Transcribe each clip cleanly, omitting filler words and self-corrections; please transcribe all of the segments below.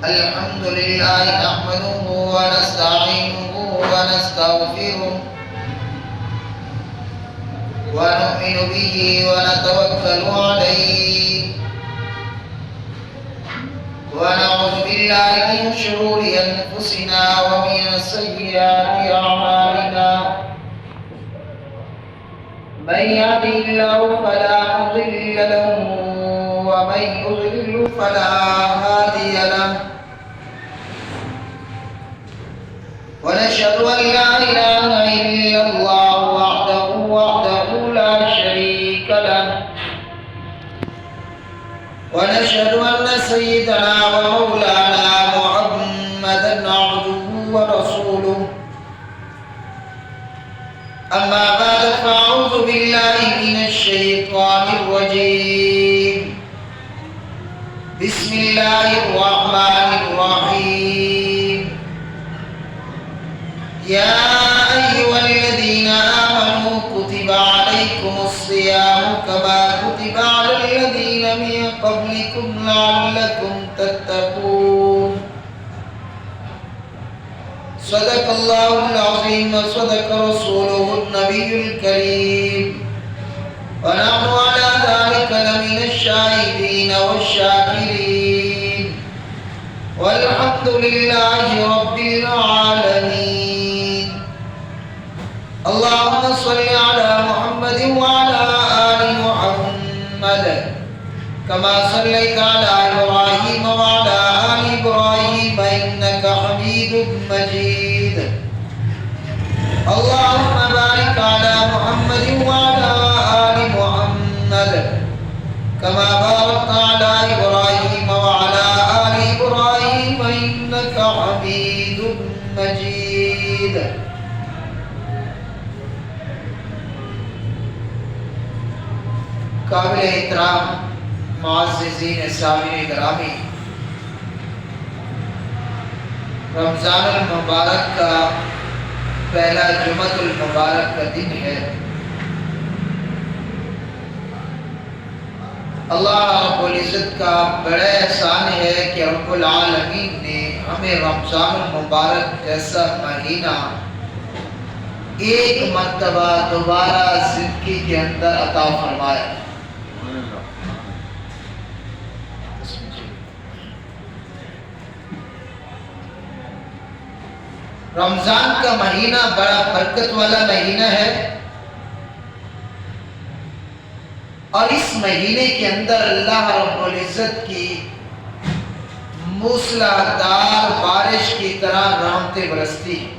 الحمد لله نحمده ونستعينه ونستغفره ونؤمن به ونتوكل عليه ونعوذ بالله من شرور أنفسنا ومن سيئات أعمالنا من يهده الله فلا مضل له ومن يضلل فلا هادي له ونشهد أن لا إله إلا الله وحده لا شريك له ونشهد أن سيدنا ومولانا محمدا عبده ورسوله أما بعد فأعوذ بالله من الشيطان الرجيم بسم الله الرحمن الرحيم يا أيها الذين آمنوا كتب عليكم الصيام كما كتب على الذين من قبلكم لعلكم تتقون صدق الله العظيم وصدق رسوله النبي الكريم ونحن على ذلك لمن الشاهدين والشاكرين والحمد لله رب العالمين اللهم صل على محمد وعلى آل محمد كما صليت على إبراهيم وعلى آل إبراهيم إنك حميد مجيد اللهم بارك على محمد وعلى آل محمد كما باركت على إبراهيم وعلى آل إبراهيم إنك حميد مجيد قابل احترام معززین سامعین گرامی، رمضان المبارک کا پہلا جمعۃ المبارک کا دن ہے۔ اللہ رب العزت کا بڑا احسان ہے کہ رب العالمین نے ہمیں رمضان المبارک جیسا مہینہ ایک مرتبہ دوبارہ زندگی کے اندر عطا فرمایا۔ رمضان کا مہینہ بڑا برکت والا مہینہ ہے، اور اس مہینے کے اندر اللہ رب العزت کی موسلادھار بارش کی طرح رحمتیں برستی ہیں۔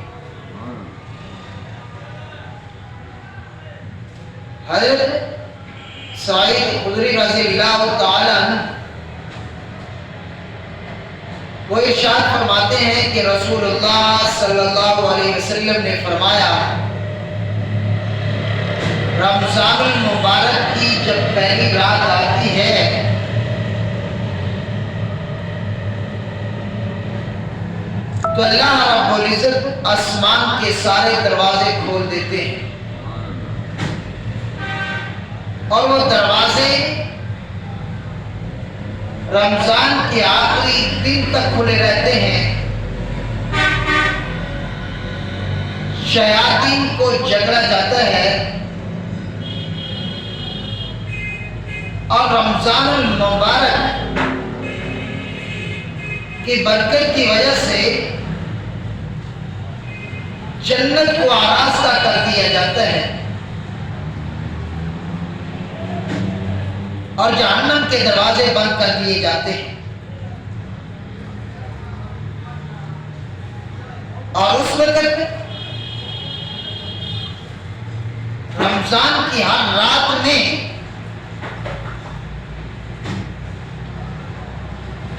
حضرت سعید خدری رضی اللہ تعالیٰ عنہ وہ ارشاد فرماتے ہیں کہ رسول اللہ صلی اللہ علیہ وسلم نے فرمایا، رمضان المبارک کی جب پہلی رات آتی ہے تو اللہ رب العزت آسمان کے سارے دروازے کھول دیتے ہیں، اور وہ دروازے رمضان کے آخری دن تک کھلے رہتے ہیں۔ شیاطین کو جگڑا جاتا ہے، اور رمضان المبارک کی برکت کی وجہ سے جنت کو آراستہ کر دیا جاتا ہے، اور جہنم کے دروازے بند کر دیے جاتے ہیں، اور اس وقت رمضان کی ہر رات میں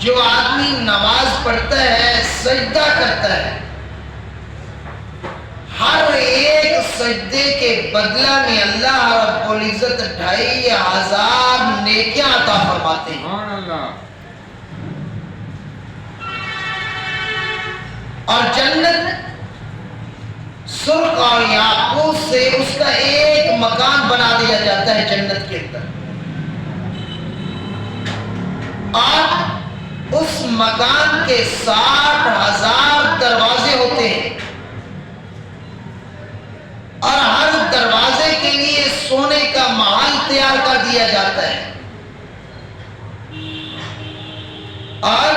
جو آدمی نماز پڑھتا ہے، سجدہ کرتا ہے، ہر ایک سجدے کے بدلہ میں اللہ رب العزت 2500 نیکیاں عطا فرماتے ہیں۔ اور جنت سرخ اور یاقوت سے اس کا ایک مکان بنا دیا جاتا ہے جنت کے اندر، اس مکان کے 60,000 دروازے ہوتے ہیں اور ہر دروازے کے لیے سونے کا محل تیار کر دیا جاتا ہے، اور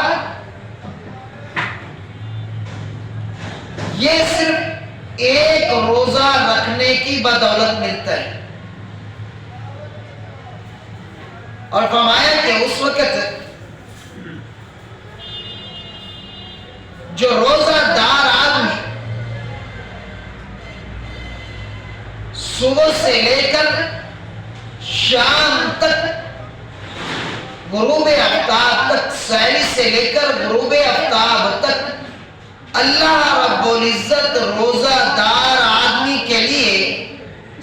یہ صرف ایک روزہ رکھنے کی بدولت ملتا ہے۔ اور فرمایا کہ اس وقت جو روزہ دار آدمی صبح سے لے کر شام تک، غروب آفتاب تک، سحری سے لے کر غروب آفتاب تک اللہ رب العزت روزہ دار آدمی کے لیے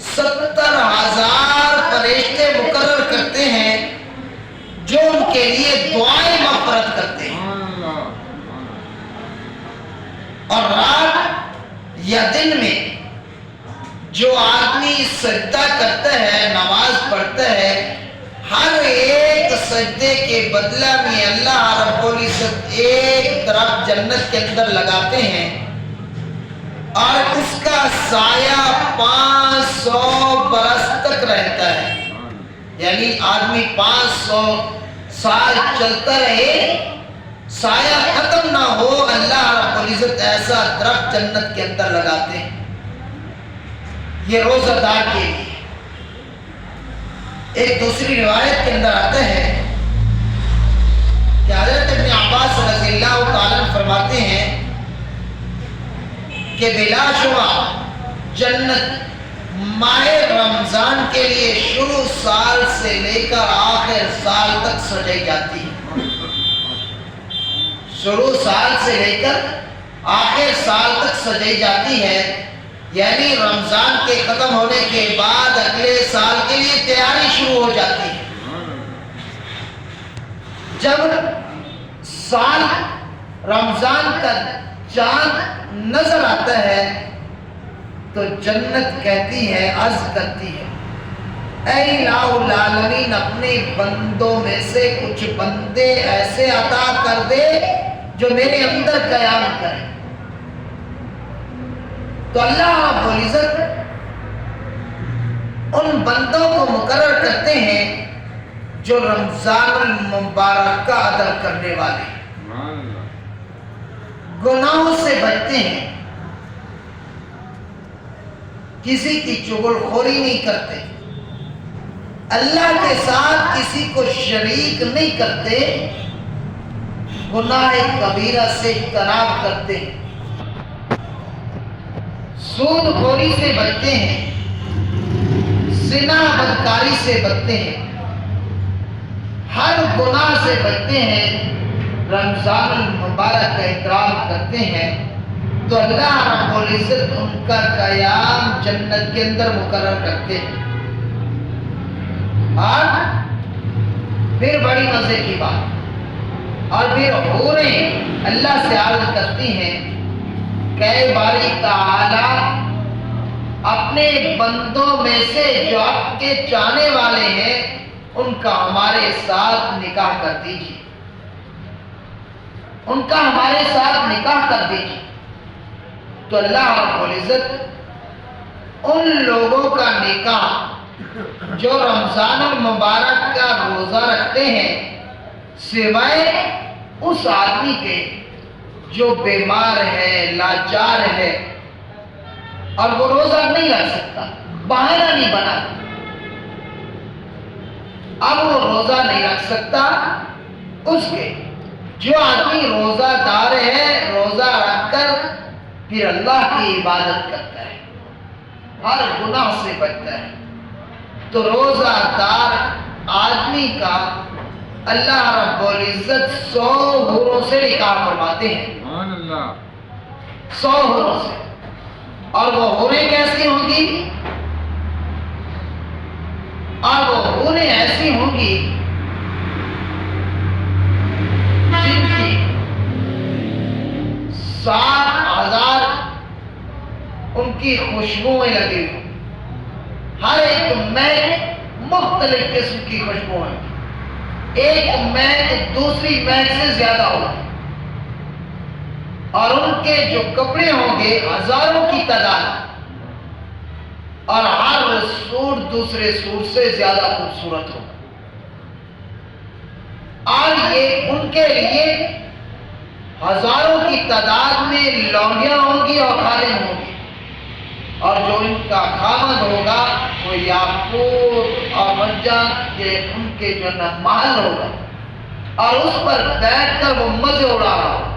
70,000 فرشتے مقرر کرتے ہیں جو ان کے لیے دعائیں مغفرت کرتے ہیں، اور رات یا دن میں جو آدمی سجدہ کرتا ہے، نماز پڑھتا ہے، ہر ایک سجدے کے بدلہ میں اللہ رب العزت ایک درخت جنت کے اندر لگاتے ہیں، اور اس کا سایہ 500 برس تک رہتا ہے۔ یعنی آدمی 500 سال چلتا رہے، سایہ ختم نہ ہو، اللہ رب العزت ایسا درخت جنت کے اندر لگاتے ہیں۔ یہ روزہ دار کے لیے۔ ایک دوسری روایت کے اندر آتا ہے کہ حضرت ابن عباس رضی اللہ تعالیٰ فرماتے ہیں کہ بلا شبہ جنت ماہ رمضان کے لیے شروع سال سے لے کر آخر سال تک سجائی جاتی ہے۔ شروع سال سے لے کر آخر سال تک سجائی جاتی ہے، یعنی رمضان کے ختم ہونے کے بعد اگلے سال کے لیے تیاری شروع ہو جاتی ہے۔ جب سال رمضان کا چاند نظر آتا ہے تو جنت کہتی ہے، عرض کرتی ہے، اے الہ العالمین اپنے بندوں میں سے کچھ بندے ایسے عطا کر دے جو میرے اندر قیام کریں۔ تو اللہ رب العزت ان بندوں کو مقرر کرتے ہیں جو رمضان المبارک کا ادا کرنے والے، گناہوں سے بچتے ہیں، کسی کی چغل خوری نہیں کرتے، اللہ کے ساتھ کسی کو شریک نہیں کرتے، گناہ کبیرہ سے اجتناب کرتے ہیں، سود خوری سے بچتے ہیں، زنا بدکاری سے بچتے ہیں، ہر گناہ سے بچتے ہیں، رمضان المبارک کا احترام کرتے ہیں، تو اللہ رب العزت ان کا قیام جنت کے اندر مقرر کرتے ہیں۔ اور پھر بڑی مزے کی بات، اور پھر حوریں اللہ سے عرض کرتی ہیں کہ اے باری تعالی اپنے بندوں میں سے جو آپ کے چاہنے والے ہیں ان کا ہمارے ساتھ نکاح کر دیجیے، ان کا ہمارے ساتھ نکاح کر دیجیے۔ تو اللہ رب العزت ان لوگوں کا نکاح جو رمضان المبارک کا روزہ رکھتے ہیں، سوائے اس آدمی کے جو بیمار ہے، لاچار ہے اور وہ روزہ نہیں رکھ سکتا، بہانہ نہیں بنا، اب وہ روزہ نہیں رکھ سکتا، اس کے جو آدمی روزہ دار ہے، روزہ رکھ کر پھر اللہ کی عبادت کرتا ہے، ہر گناہ سے بچتا ہے، تو روزہ دار آدمی کا اللہ رب العزت 100 حوروں سے نکاح فرماتے ہیں، 100 حوروں سے۔ اور وہ حوریں کیسی ہوں گی؟ اور وہ حوریں ایسی ہوں گی جن کی 60,000 ان کی خوشبوئیں لگی ہوں، ہر ایک میں مختلف قسم کی خوشبوئیں، ایک مہک دوسری مہک سے زیادہ ہوگی، اور ان کے جو کپڑے ہوں گے ہزاروں کی تعداد، اور ہر سوٹ دوسرے سوٹ سے زیادہ خوبصورت ہوگا، اور یہ ان کے لیے ہزاروں کی تعداد میں لونڈیاں ہوں گی اور خادم ہوں گی، اور جو ان کا خامد ہوگا وہ یاقوت اور مرجان کے ان کے جو محل ہوگا، اور اس پر بیٹھ کر وہ مزے اڑا رہا ہوگا،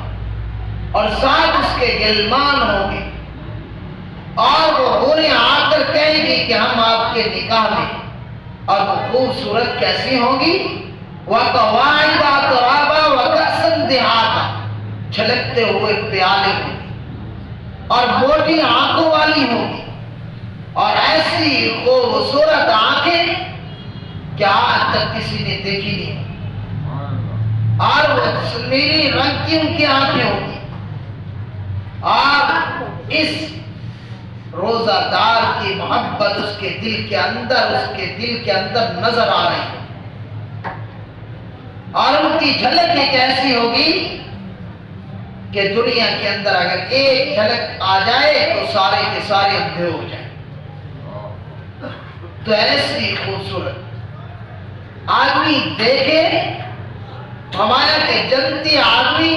اور ساتھ اس کے غلمان ہوں گے، اور وہ حوریں آ کر کہیں گی کہ ہم آپ کے نکاح میں، اور وہ خوبصورت کیسی ہوں گی، وَقَوَائِبَ تُرَابًا وَكَأْسًا دِهَاقًا، چھلکتے ہوئے پیالے ہوں گے، اور موٹی آنکھوں والی ہوں گی، اور ایسی خوبصورت آنکھیں کہ آج تک کسی نے دیکھی نہیں، اور وہ نیلی رنگ کی ان کی آنکھیں ہوں گی، اور اس روزہ دار کی محبت اس کے دل کے اندر نظر آ رہی ہے، اور ان کی جھلک ایک ایسی ہوگی کہ دنیا کے اندر اگر ایک جھلک آ جائے تو سارے کے سارے اندھے ہو جائیں، تو ایسی خوبصورت آدمی دیکھے ہمارا کہ جنتی آدمی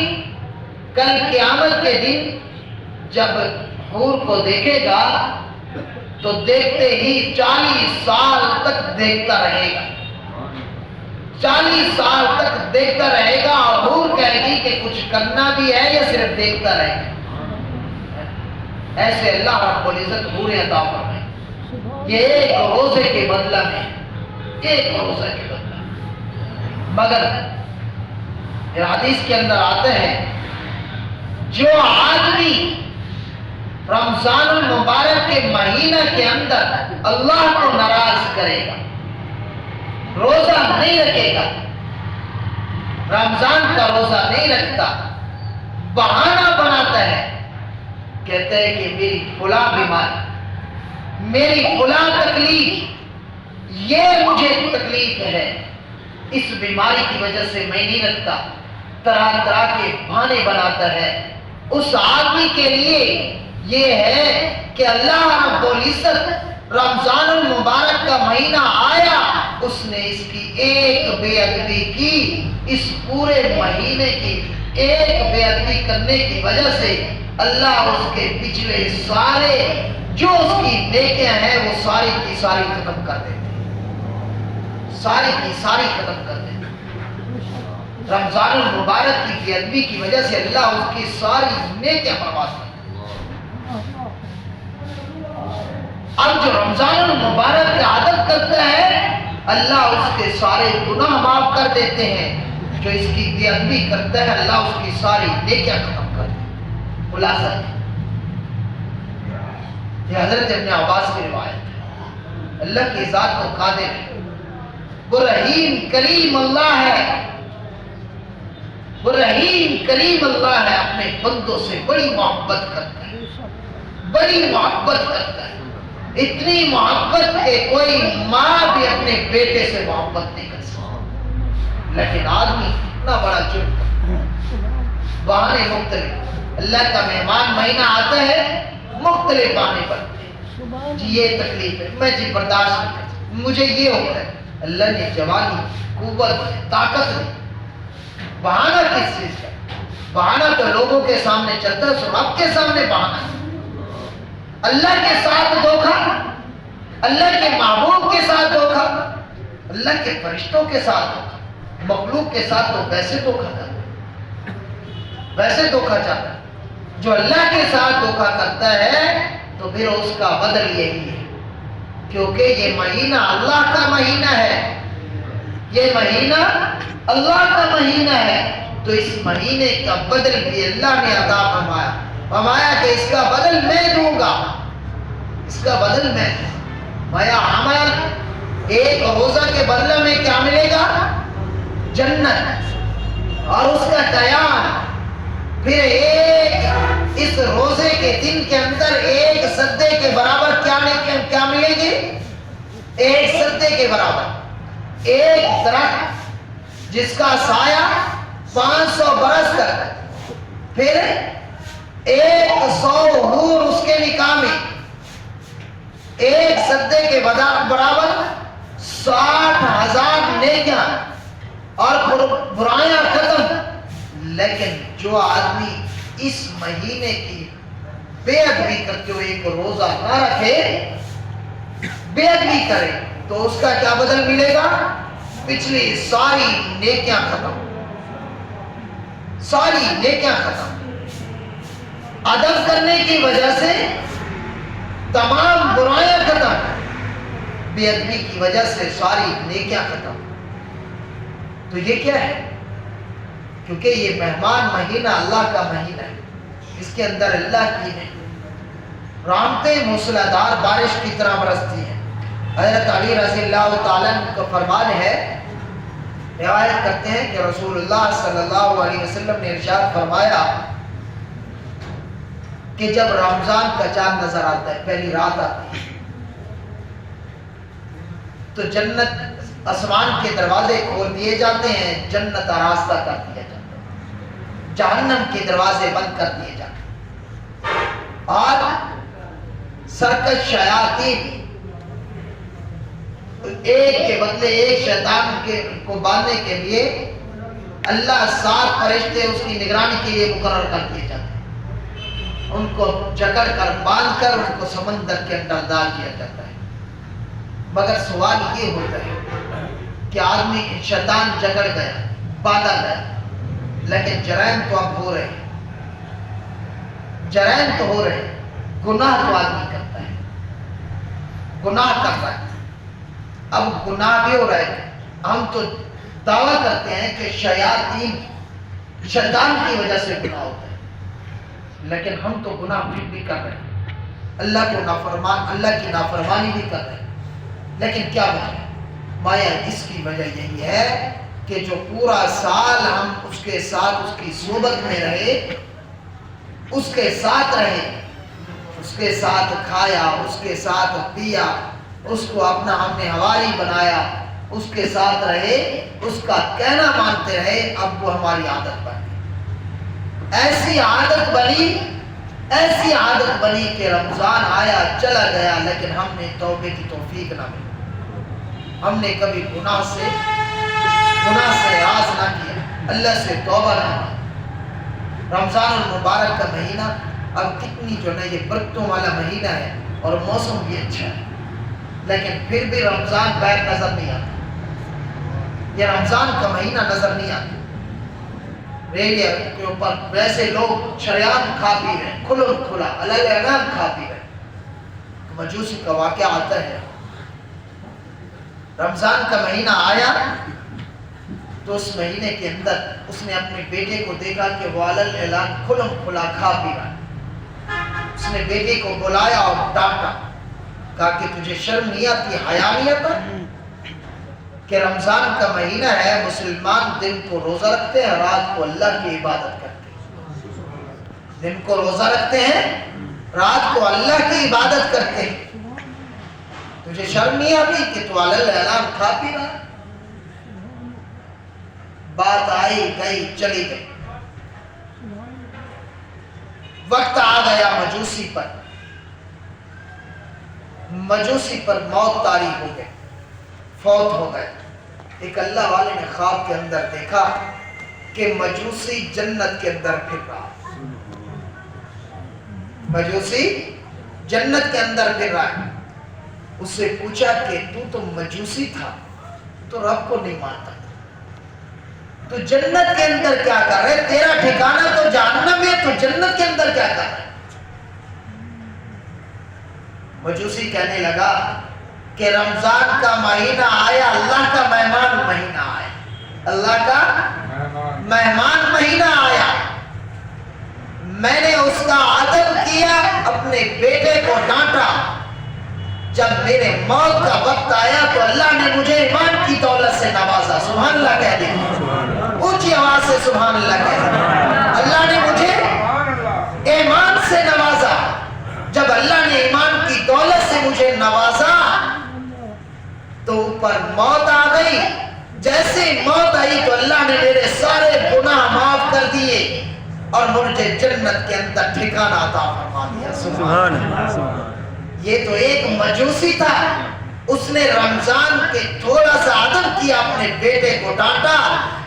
کل قیامت کے دن جب حور کو دیکھے گا تو دیکھتے ہی 40 سال تک دیکھتا رہے گا، 40 سال تک دیکھتا رہے گا، اور حور کہے گی کہ کچھ کرنا بھی ہے یا صرف دیکھتا رہے گا۔ ایسے اللہ رب العزت حوریں عطا فرمائے، یہ ایک روزے کے بدلہ میں، ایک روزے کے بدلہ میں۔ مگر یہ حدیث کے اندر آتے ہیں جو آدمی رمضان المبارک کے مہینہ کے اندر اللہ کو ناراض کرے گا، روزہ نہیں رکھے گا، رمضان کا روزہ نہیں رکھتا، بہانہ بناتا ہے، کہتے ہیں کہ میری فلاں بیماری، میری فلاں تکلیف، یہ مجھے تکلیف ہے، اس بیماری کی وجہ سے میں نہیں رکھتا، طرح طرح کے بہانے بناتا ہے، اس آدمی کے لیے یہ ہے کہ اللہ رب العزت رمضان المبارک کا مہینہ آیا، اس نے اس کی ایک بے ادبی کی، اس پورے مہینے کی ایک بے ادبی کرنے کی وجہ سے اللہ اس کے پچھلے سارے جو اس کی نیکیاں ہیں وہ ساری کی ساری ختم کر دیتے، ساری کی ساری ختم کر دیتے۔ رمضان المبارک کی بے ادبی کی وجہ سے اللہ اس کی ساری نیکیاں برباد کر دیتے۔ اب جو رمضان المبارک کی عادت کرتا ہے اللہ اس کے سارے گناہ معاف کر دیتے ہیں، جو اس کی بے ادبی کرتا ہے اللہ اس کی ساری نیکیاں ختم کر دیتے ہیں۔ خلاصہ یہ حضرت ابن عباس کی روایت ہے، اللہ کی ذات کو قادر ہے، وہ رحیم کریم اللہ ہے، وہ رحیم کریم اللہ ہے، اپنے بندوں سے بڑی محبت کرتا ہے، بڑی محبت کرتا ہے، اتنی محبت کہ کوئی ماں بھی اپنے بیٹے سے محبت نہیں کر سکتی، لیکن آدمی اتنا بڑا جرم، بہانے مختلف، اللہ کا مہمان مہینہ آتا ہے مختلف بہانے بنتے ہیں، جی یہ تکلیف ہے، میں جی برداشت نہیں کر سکتا، مجھے یہ ہوتا ہے، اللہ نے جوانی قوت طاقت دی، بہانہ کس چیز کا؟ بہانہ تو لوگوں کے سامنے چلتا ہے، سو رب کے سامنے بہانہ، اللہ کے ساتھ دھوکا، اللہ کے محبوب کے ساتھ دھوکا، اللہ کے فرشتوں کے ساتھ دھوکا، مخلوق کے ساتھ تو ویسے دھوکا کرتا ہے، ویسے دھوکا چاہتا ہے، جو اللہ کے ساتھ دھوکا کرتا ہے تو پھر اس کا بدل یہی ہے، کیونکہ یہ مہینہ اللہ کا مہینہ ہے، یہ مہینہ اللہ کا مہینہ ہے، تو اس مہینے کا بدل بھی اللہ نے عطا فرمایا، فرمایا کہ اس کا بدل میں دوں گا، اس کا بدل میں مایا عمل، ایک روزہ کے بدلے میں کیا ملے گا؟ جنت، اور اس کا قیام، پھر ایک اس روزے کے دن کے اندر ایک سدے کے برابر کیا ملے گی؟ ایک سدے کے برابر، ایک درخت جس کا سایہ 500 برس تک، پھر 100 حور اس کے نکاح میں، ایک سدے کے برابر 60,000 نیکیاں اور برائیاں ختم۔ لیکن جو آدمی اس مہینے کی بے ادبی کرتے ہوئے ایک روزہ نہ رکھے، بے ادبی کرے، تو اس کا کیا بدل ملے گا؟ پچھلی ساری نیکیاں ختم، ساری نیکیاں ختم۔ ادب کرنے کی وجہ سے تمام برائیاں ختم، بے ادبی کی وجہ سے ساری نیکیاں ختم۔ تو یہ کیا ہے؟ کیونکہ یہ مہمان مہینہ اللہ کا مہینہ ہے، اس کے اندر اللہ کی رحمتیں موسلادھار بارش کی طرح برستی ہیں۔ حضرت علی رضی اللہ تعالیٰ عنہ کا فرمان ہے، روایت کرتے ہیں کہ رسول اللہ صلی اللہ علیہ وسلم نے ارشاد فرمایا کہ جب رمضان کا چاند نظر آتا ہے، پہلی رات آتی ہے، تو جنت آسمان کے دروازے کھول دیے جاتے ہیں، جنت آراستہ کر دیا جاتا ہے، جہنم کے دروازے بند کر دیے جاتے ہیں، اور سرکش شیاطین ایک کے بدلے ایک شیطان کو باندھنے کے لیے اللہ 7 فرشتے اس کی نگرانی کے لیے مقرر کر دیے جاتے ہیں، ان کو جکڑ کر باندھ کر ان کو سمندر کے اندر ڈال دیا جاتا ہے۔ مگر سوال یہ ہوتا ہے کہ آدمی شیطان جکڑ گیا، باندھا گیا، لیکن جرائم تو اب ہو رہے ہیں، جرائم تو ہو رہے ہیں، گناہ تو آدمی کرتا ہے، گناہ کر رہا ہے، اب گناہ بھی ہو رہا ہے۔ ہم تو دعویٰ کرتے ہیں کہ شیطان کی وجہ سے گناہ ہوتا ہے، لیکن ہم تو گناہ بھی کر رہے ہیں، اللہ کی نافرمانی بھی کر رہے ہیں، لیکن کیا وجہ ہے؟ مایا اس کی وجہ یہی ہے کہ جو پورا سال ہم اس کے ساتھ اس کی صحبت میں رہے، اس کے ساتھ رہے، اس کے ساتھ کھایا، اس کے ساتھ پیا، اس کو اپنا ہم نے حوالی بنایا، اس کے ساتھ رہے، اس کا کہنا مانتے رہے، اب وہ ہماری عادت بن گئی، ایسی عادت بنی کہ رمضان آیا چلا گیا، لیکن ہم نے توبے کی توفیق نہ ملی، ہم نے کبھی گناہ سے راز نہ کیا، اللہ سے توبہ نہ کی۔ رمضان المبارک کا مہینہ اب کتنی جو ہے یہ برکتوں والا مہینہ ہے اور موسم بھی اچھا ہے، لیکن پھر بھی رمضان غیر نظر نہیں آتا، یہ رمضان کا مہینہ نظر نہیں آتا۔ ریلیا کے اوپر ویسے لوگ شریعت کھا پی رہے ہیں، کھلا الگ الگ کھا پی رہے ہیں۔ مجوسی کا واقعہ آتا ہے، رمضان کا مہینہ آیا تو اس مہینے کے اندر اس نے اپنے بیٹے کو دیکھا کہ وہ علل اعلان کھلا کھا پی رہا ہے۔ اس نے بیٹے کو بلایا اور ڈانٹا، کہا کہ تجھے شرم نہیں آتی، حیا نہیں آتا کہ رمضان کا مہینہ ہے، مسلمان دن کو روزہ رکھتے ہیں، رات کو اللہ کی عبادت کرتے ہیں، دن کو روزہ رکھتے ہیں، رات کو اللہ کی عبادت کرتے ہیں، تجھے شرم نہیں آتی کہ تو علل اعلان کھا پی رہا ہے؟ بات آئی گئی چلی گئی، وقت آ گیا مجوسی پر موت طاری ہو گئے، فوت ہو گئے۔ ایک اللہ والے نے خواب کے اندر دیکھا کہ مجوسی جنت کے اندر پھر رہا، مجوسی جنت کے اندر پھر رہا ہے۔ اس سے پوچھا کہ تو مجوسی تھا، تو رب کو نہیں مانتا، تو جنت کے اندر کیا کر رہے؟ تیرا ٹھکانہ تو جہنم ہے، تو جنت کے اندر کیا کر رہے؟ مجوسی کہنے لگا کہ رمضان کا مہینہ آیا، اللہ کا مہمان مہینہ آیا، اللہ کا مہمان مہینہ آیا، میں نے اس کا ادب کیا، اپنے بیٹے کو ڈانٹا، جب میرے موت کا وقت آیا تو اللہ نے مجھے ایمان کی دولت سے نوازا۔ سبحان اللہ کہہ دیں، اونچی آواز سے سبحان اللہ کہہ دیں۔ اللہ نے مجھے ایمان سے نوازا، جب اللہ نے ایمان کی دولت سے مجھے نوازا تو اوپر موت آ گئی، جیسے موت آئی تو اللہ نے میرے سارے گناہ معاف کر دیے اور مجھے جنت کے اندر ٹھکانہ عطا فرما دیا. سبحان اللہ. یہ تو ایک مجوسی تھا، اس نے رمضان کے تھوڑا سا ادب کیا، اپنے بیٹے کو ڈانٹا.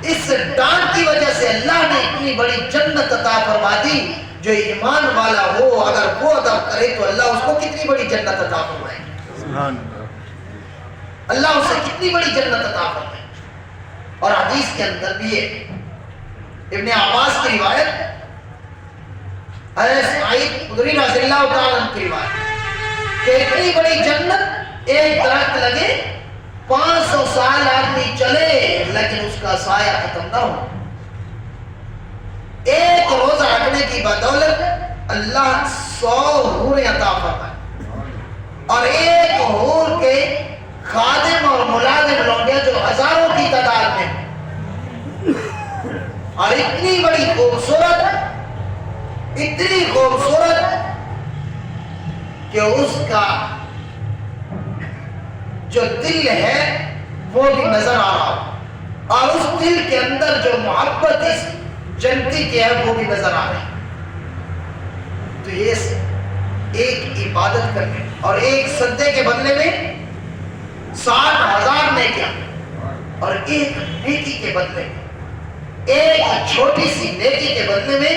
اس ڈانٹ کی وجہ سے اللہ نے اتنی بڑی جنت عطا فرما دی. جو ایمان والا ہو اگر وہ ادب کرے تو اللہ اس کو کتنی بڑی جنت عطا فرمائے. سبحان اللہ. اللہ اسے کتنی بڑی جنت عطا فرمائے. اور حدیث کے اندر بھی ہے، ابن عباس کی روایت، حضرت سعید خدری رضی اللہ تعالیٰ عنہ کی روایت کہ اتنی بڑی جنت، ایک درخت لگے 500 سال آدمی چلے لیکن اس کا سایہ ختم نہ ہو. ایک روزہ رکھنے کی بدولت اللہ 100 حوریں عطا فرمائے، اور ایک حور کے خادم اور ملازم لوگ جو ہزاروں کی تعداد میں، اور اتنی بڑی خوبصورت، اتنی خوبصورت کہ اس کا جو دل ہے وہ بھی نظر آ رہا ہو، اور اس دل کے اندر جو محبت اس جنتی کی ہے وہ بھی نظر آ رہی. تو یہ ایک عبادت کرنے اور ایک سجدے کے بدلے میں 60,000 نیکیاں، اور ایک نیکی کے بدلے میں، ایک چھوٹی سی نیکی کے بدلے میں،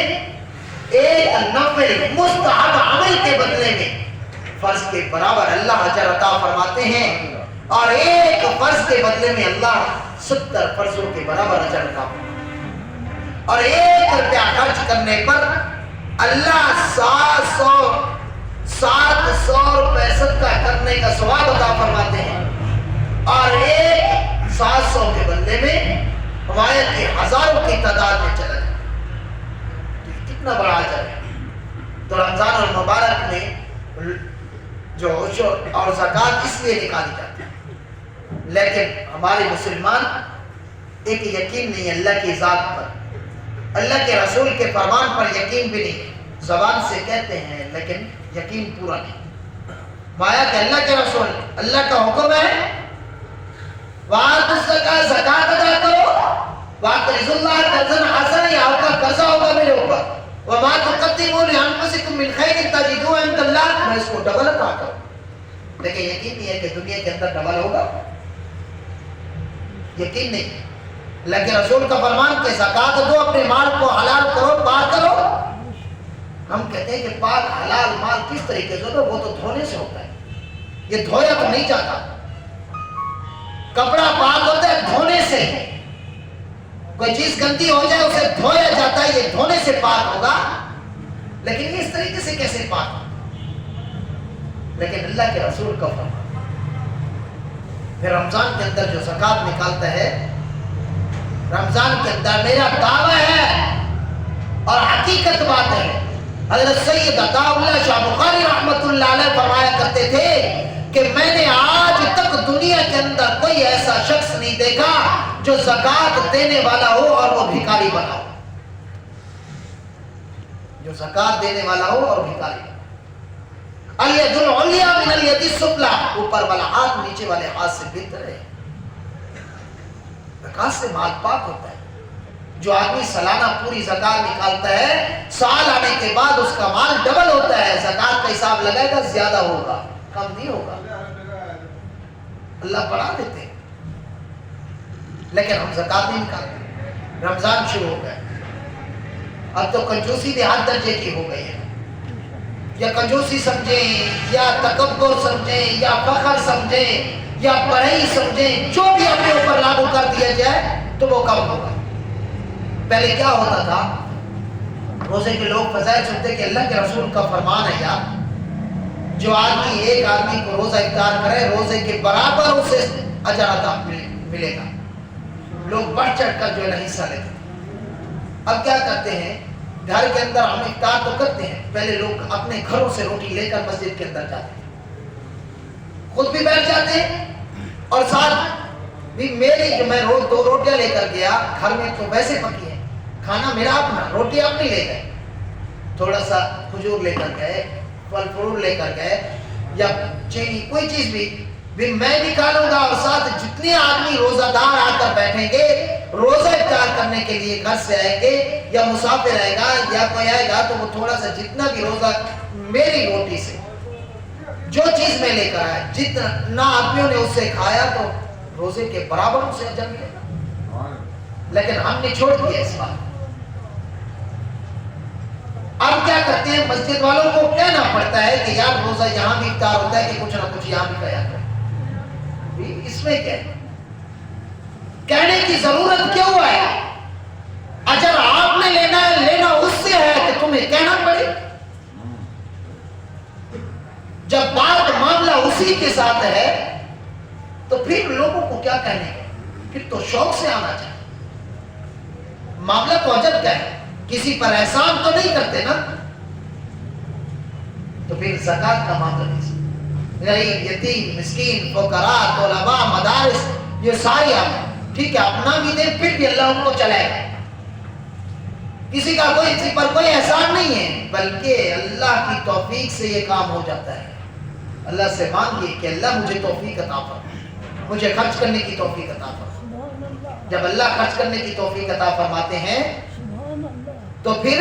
ایک نفل مستحب عمل کے بدلے میں فرض کے برابر اللہ اجر عطا فرماتے ہیں. اور ایک فرض کے بدلے میں اللہ 70 فرضوں کے برابر اجر عطا فرماتے ہیں. اور 1 روپیہ خرچ کرنے پر اللہ 700 روپے صدقہ کرنے کا ثواب عطا فرماتے ہیں. اور ایک 700 کے بدلے میں روایت کے ہزاروں کی تعداد میں چلا جائے. کتنا بڑا اجر ہے. تو رمضان المبارک میں جو عشر اور زکوٰۃ اس لیے نکالی جاتی ہے، لیکن ہمارے مسلمان ایک یقین نہیں اللہ کی ذات پر، اللہ کے رسول کے فرمان پر یقین بھی نہیں. زبان سے کہتے ہیں لیکن یقین پورا نہیں. مایا کہ اللہ کے رسول، اللہ کا حکم ہے وَآتُوا الزَّكَاةَ زکات ادا کرو، وَأَقْرِضُوا اللَّهَ قَرْضًا حَسَنًا، یا آپ کا قرضہ ہوگا میرے اوپر. وَمَا تُقَدِّمُوا لِأَنفُسِكُم مِّن خَيْرٍ تَجِدُوهُ عِندَ اللَّهِ، میں اس کو ڈبل عطا کروں. لیکن یقین نہیں ہے کہ دنیا کے اندر ڈبل ہوگا، یقین نہیں. لیکن رسول کا فرمان کہ زکات دو، اپنے مال کو حلال کرو، پاک کرو. ہم کہتے ہیں کہ پاک حلال مال کس طریقے سے ہوتا ہے؟ وہ تو دھونے سے ہوتا ہے. یہ دھویا تو نہیں جاتا. کپڑا پاک ہوتا ہے دھونے سے. کوئی چیز گندی ہو جائے اسے دھویا جاتا ہے، یہ دھونے سے پاک ہوگا. لیکن اس طریقے سے کیسے پاک ہوگا؟ لیکن اللہ کے رسول کا فرمان. پھر رمضان کے اندر جو زکات نکالتا ہے، رمضان کے اندر میرا دعویٰ ہے اور حقیقت بات ہے. حضرت سید عطا اللہ شاہ بخاری رحمۃ اللہ علیہ فرمایا کرتے تھے کہ میں نے آج تک دنیا کے اندر کوئی ایسا شخص نہیں دیکھا جو زکات دینے والا ہو اور وہ بھکاری بنا ہو. جو زکات دینے والا ہو اور بھکاری بنا. الید العلیٰ من الید السفلیٰ، اوپر والا ہاتھ نیچے والے ہاتھ سے بہتر ہے. زکات سے مال پاک ہوتا ہے. جو آدمی سالانہ پوری زکات نکالتا ہے، سال آنے کے بعد اس کا مال ڈبل ہوتا ہے. زکات کا حساب لگائے گا زیادہ ہوگا، کم نہیں ہوگا. اللہ بڑھا دیتے ہیں. لیکن ہم زکات نہیں نکالتے. رمضان شروع ہو گئے، اب تو کنجوسی بھی حد درجے کی ہو گئی ہے. یا کنجوسی سمجھیں، یا تکبر سمجھیں، یا فخر سمجھیں، یا بڑائی سمجھیں، جو بھی اپنے اوپر لاگو کر دیا جائے تو وہ کم ہوگا. پہلے کیا ہوتا تھا؟ روزے کے لوگ فضائل سنتے کہ اللہ کے رسول کا فرمان ہے یار، جو آدمی ایک آدمی کو روزہ افطار کرے روزے کے برابر اسے اجر عطا ملے گا. لوگ بڑھ چڑھ کر جو ہے حصہ لیتے تھے. اب کیا کرتے ہیں؟ گھر کے اندر ہم افطار تو کرتے ہیں، پہلے لوگ اپنے گھروں سے روٹی لے کر مسجد کے اندر جاتے ہیں، خود بھی بیٹھ جاتے ہیں، اور ساتھ بھی میری جو میں روز 2 روٹیاں لے کر گیا، گھر میں تو ویسے پکی ہے، کھانا میرا اپنا، روٹی اپنی لے گئے، تھوڑا سا کھجور لے کر گئے، پھل فروٹ لے کر گئے، یا چینی کوئی چیز بھی بھی میں نکالوں گا، اور ساتھ جتنے آدمی روزہ دار آ کر بیٹھیں گے، روزہ افطار کرنے کے لیے گھر سے آئیں گے، یا مسافر آئے گا یا کوئی آئے گا، تو وہ تھوڑا سا جتنا بھی روزہ میری روٹی سے جو چیز میں لے کر آیا، جتنا آدمیوں نے اس سے کھایا تو روزے کے برابر اسے اجر ملے گا۔ لیکن ہم نے چھوڑ دیا اس بات۔ اب کیا کرتے ہیں، مسجد والوں کو کہنا پڑتا ہے کہ یار روزہ یہاں بھی افطار ہوتا ہے کہ کچھ نہ کچھ یہاں بھی کھایا کریں۔ اس میں کیا ہے، کہنے کی ضرورت کیوں ہے؟ اجر آپ نے لینا ہے، لینا اس سے ہے کہ تمہیں کہنا پڑے۔ جب بات معاملہ اسی کے ساتھ ہے تو پھر لوگوں کو کیا کہنے گے، پھر تو شوق سے آنا چاہیے۔ معاملہ تو اجر کا ہے، کسی پر احسان تو نہیں کرتے نا۔ تو پھر زکات کا معاملہ نہیں، غریب، یتیم، مسکین، فقراء، طلباء، مدارس، یہ ساری آپ ٹھیک ہے اپنا بھی دیں، پھر بھی اللہ ان کو چلائے گا۔ کسی کا کسی پر کوئی احسان نہیں ہے، بلکہ اللہ کی توفیق سے یہ کام ہو جاتا ہے۔ اللہ سے مانگیے کہ اللہ مجھے توفیق عطا فرما، مجھے خرچ کرنے کی توفیق عطا فرما۔ جب اللہ خرچ کرنے کی توفیق عطا فرماتے ہیں تو پھر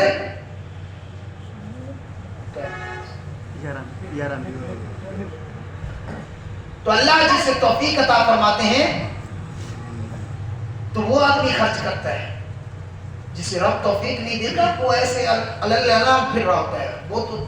تو اللہ جسے توفیق عطا فرماتے ہیں تو وہ آدمی خرچ کرتا ہے۔ جسے رب توفیق نہیں دیتا وہ ایسے الگ پھر رہا ہوتا ہے، وہ تو